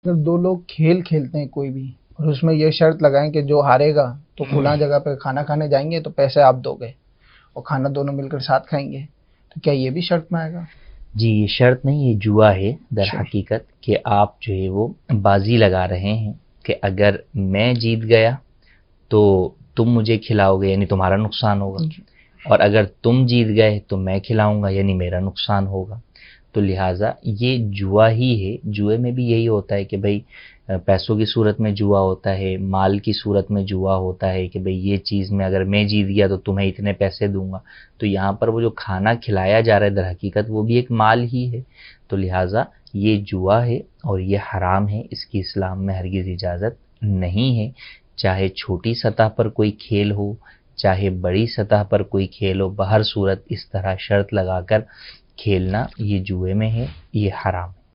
اگر دو لوگ کھیل کھیلتے ہیں کوئی بھی اور اس میں یہ شرط لگائیں کہ جو ہارے گا تو کھلا جگہ پہ کھانا کھانے جائیں گے تو پیسے آپ دو گے اور کھانا دونوں مل کر ساتھ کھائیں گے، تو کیا یہ بھی شرط میں آئے گا؟ جی یہ شرط نہیں، یہ جوا ہے در اچھا حقیقت، کہ آپ جو ہے وہ بازی لگا رہے ہیں کہ اگر میں جیت گیا تو تم مجھے کھلاؤ گے، یعنی تمہارا نقصان ہوگا، جی اور اگر تم جیت گئے تو میں کھلاؤں گا، یعنی میرا نقصان ہوگا۔ تو لہٰذا یہ جوا ہی ہے۔ جوئے میں بھی یہی ہوتا ہے کہ بھئی پیسوں کی صورت میں جوا ہوتا ہے، مال کی صورت میں جوا ہوتا ہے کہ بھئی یہ چیز میں اگر میں جیت گیا تو تمہیں اتنے پیسے دوں گا۔ تو یہاں پر وہ جو کھانا کھلایا جا رہا ہے در حقیقت وہ بھی ایک مال ہی ہے۔ تو لہٰذا یہ جوا ہے اور یہ حرام ہے، اس کی اسلام میں ہرگز اجازت نہیں ہے، چاہے چھوٹی سطح پر کوئی کھیل ہو چاہے بڑی سطح پر کوئی کھیل ہو، بہر صورت اس طرح شرط لگا کر کھیلنا یہ جوئے میں ہے، یہ حرام ہے۔